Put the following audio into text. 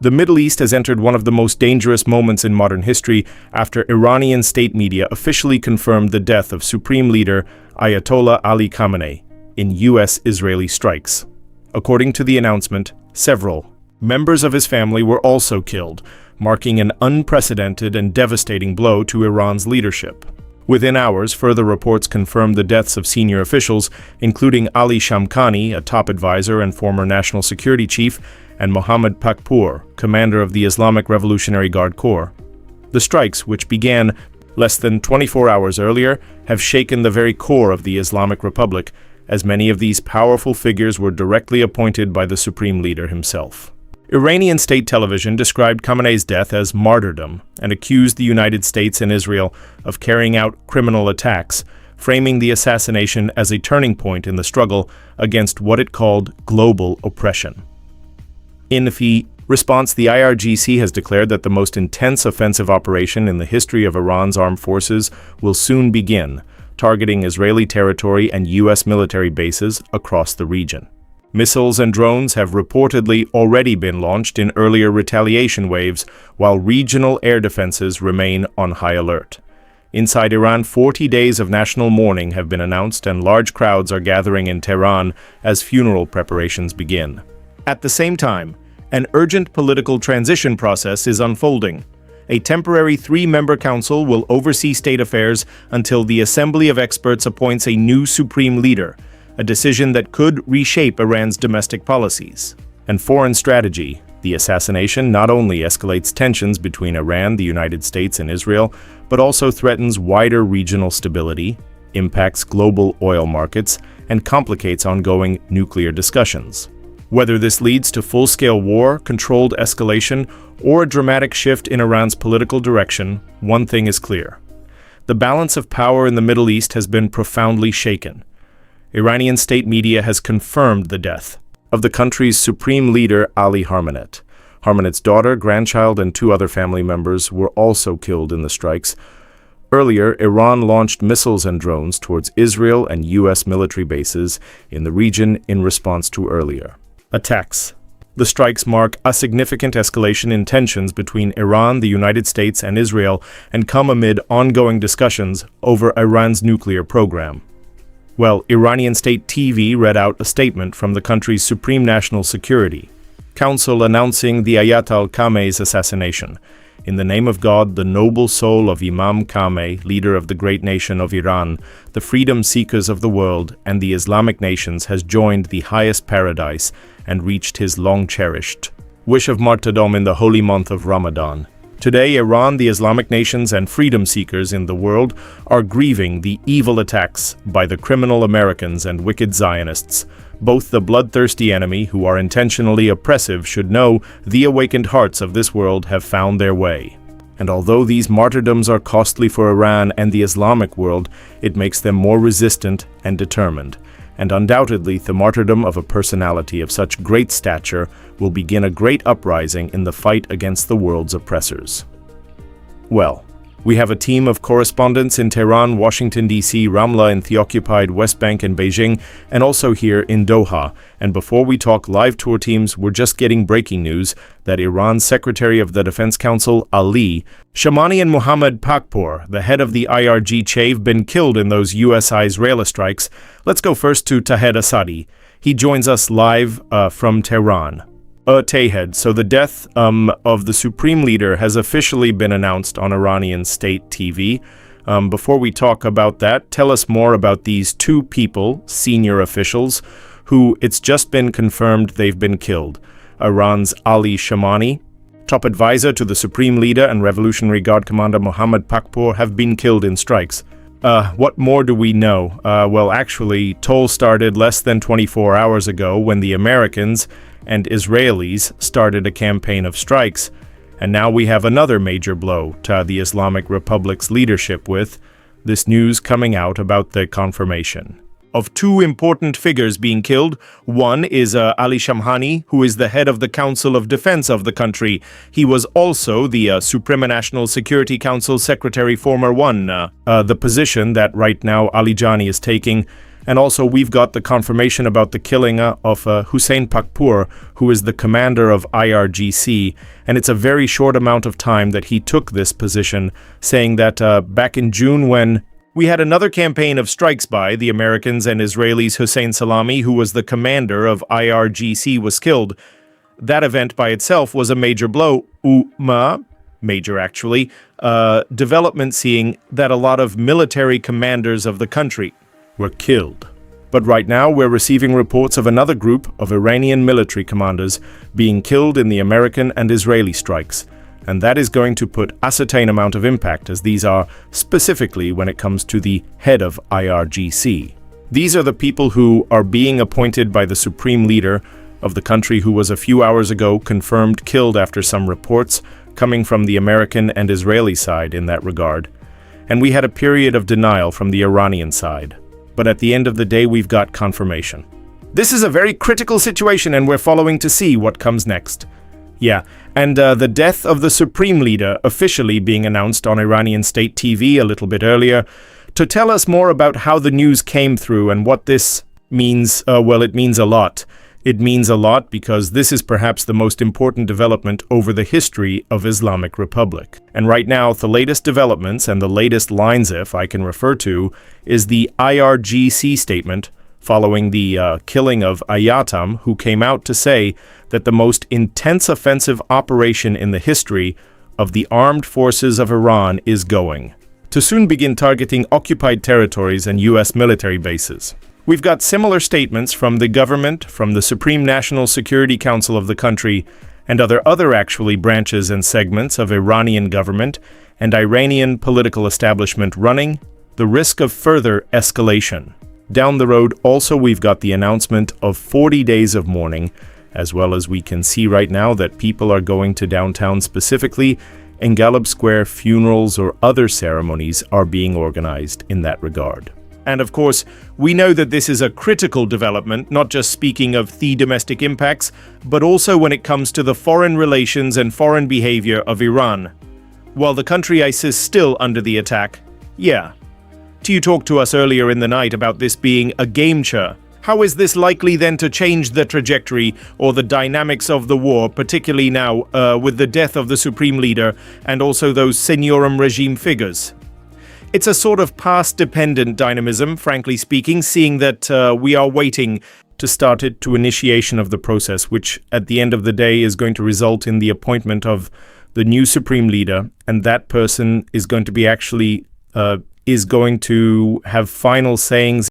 The Middle East has entered one of the most dangerous moments in modern history after Iranian state media officially confirmed the death of Supreme Leader Ayatollah Ali Khamenei in U.S.-Israeli strikes. According to the announcement, several members of his family were also killed, marking an unprecedented and devastating blow to Iran's leadership. Within hours, further reports confirmed the deaths of senior officials, including Ali Khamenei, a top advisor and former national security chief, and Mohammad Pakpour, commander of the Islamic Revolutionary Guard Corps. The strikes, which began less than 24 hours earlier, have shaken the very core of the Islamic Republic, as many of these powerful figures were directly appointed by the Supreme Leader himself. Iranian state television described Khamenei's death as martyrdom and accused the United States and Israel of carrying out criminal attacks, framing the assassination as a turning point in the struggle against what it called global oppression. In the response, the IRGC has declared that the most intense offensive operation in the history of Iran's armed forces will soon begin, targeting Israeli territory and U.S. military bases across the region. Missiles and drones have reportedly already been launched in earlier retaliation waves, while regional air defenses remain on high alert. Inside Iran, 40 days of national mourning have been announced, and large crowds are gathering in Tehran as funeral preparations begin. At the same time, an urgent political transition process is unfolding. A temporary 3-member council will oversee state affairs until the Assembly of Experts appoints a new supreme leader, a decision that could reshape Iran's domestic policies. And foreign strategy. The assassination not only escalates tensions between Iran, the United States, and Israel, but also threatens wider regional stability, impacts global oil markets, and complicates ongoing nuclear discussions. Whether this leads to full-scale war, controlled escalation, or a dramatic shift in Iran's political direction, one thing is clear. The balance of power in the Middle East has been profoundly shaken. Iranian state media has confirmed the death of the country's Supreme Leader Ali Khamenei. Khamenei's daughter, grandchild, and 2 other family members were also killed in the strikes. Earlier, Iran launched missiles and drones towards Israel and U.S. military bases in the region in response to earlier attacks. The strikes mark a significant escalation in tensions between Iran, the United States, and Israel, and come amid ongoing discussions over Iran's nuclear program. Well, Iranian state TV read out a statement from the country's Supreme National Security Council announcing the Ayatollah Khamenei's assassination. In the name of God, the noble soul of Imam Khamenei, leader of the great nation of Iran, the freedom seekers of the world, and the Islamic nations, has joined the highest paradise and reached his long-cherished wish of martyrdom in the holy month of Ramadan. Today, Iran, the Islamic nations, and freedom seekers in the world are grieving the evil attacks by the criminal Americans and wicked Zionists. Both the bloodthirsty enemy, who are intentionally oppressive, should know the awakened hearts of this world have found their way. And although these martyrdoms are costly for Iran and the Islamic world, it makes them more resistant and determined. And undoubtedly, the martyrdom of a personality of such great stature will begin a great uprising in the fight against the world's oppressors. Well, we have a team of correspondents in Tehran, Washington, D.C., Ramla in the occupied West Bank and Beijing, and also here in Doha. And before we talk live tour teams, we're just getting breaking news that Iran's Secretary of the Defense Council, Ali Khamenei, and Mohammad Pakpour, the head of the IRGC, have been killed in those U.S.-Israel strikes. Let's go first to Tahed Asadi. He joins us live from Tehran. Tahed, so the death of the Supreme Leader has officially been announced on Iranian state TV. Before we talk about that, tell us more about these 2 people, senior officials, who it's just been confirmed they've been killed. Iran's Ali Khamenei, top advisor to the Supreme Leader, and Revolutionary Guard Commander Mohammad Pakpour have been killed in strikes. What more do we know? Well, actually, toll started less than 24 hours ago when the Americans and Israelis started a campaign of strikes, and now we have another major blow to the Islamic Republic's leadership with this news coming out about the confirmation of 2 important figures being killed. One is Ali Khamenei, who is the head of the Council of Defense of the country. He was also the Supreme National Security Council Secretary, former one, the position that right now Ali Khamenei is taking. And also we've got the confirmation about the killing of Hussein Pakpour, who is the commander of IRGC, and it's a very short amount of time that he took this position, saying that back in June when we had another campaign of strikes by the Americans and Israelis, Hussein Salami, who was the commander of IRGC, was killed. That event by itself was a major blow. Major actually, development seeing that a lot of military commanders of the country were killed. But right now we're receiving reports of another group of Iranian military commanders being killed in the American and Israeli strikes. And that is going to put a certain amount of impact, as these are specifically when it comes to the head of IRGC. These are the people who are being appointed by the Supreme Leader of the country, who was a few hours ago confirmed killed after some reports coming from the American and Israeli side in that regard. And we had a period of denial from the Iranian side. But at the end of the day, we've got confirmation. This is a very critical situation, and we're following to see what comes next. Yeah, and the death of the Supreme Leader officially being announced on Iranian state TV a little bit earlier. To tell us more about how the news came through and what this means, well, it means a lot. It means a lot because this is perhaps the most important development over the history of Islamic Republic. And right now, the latest developments and the latest lines, if I can refer to, is the IRGC statement following the killing of Ayatam, who came out to say that the most intense offensive operation in the history of the armed forces of Iran is going to soon begin targeting occupied territories and U.S. military bases. We've got similar statements from the government, from the Supreme National Security Council of the country, and other actually branches and segments of Iranian government and Iranian political establishment running the risk of further escalation. Down the road, also, we've got the announcement of 40 days of mourning, as well as we can see right now that people are going to downtown, specifically in Galab Square. Funerals or other ceremonies are being organized in that regard. And of course, we know that this is a critical development, not just speaking of the domestic impacts, but also when it comes to the foreign relations and foreign behavior of Iran. While the country is still under the attack, yeah. You talked to us earlier in the night about this being a game changer. How is this likely then to change the trajectory or the dynamics of the war, particularly now with the death of the Supreme Leader and also those Seniorum regime figures? It's a sort of past-dependent dynamism, frankly speaking, seeing that we are waiting to start it to initiation of the process, which at the end of the day is going to result in the appointment of the new Supreme Leader, and that person is going to be actually is going to have final sayings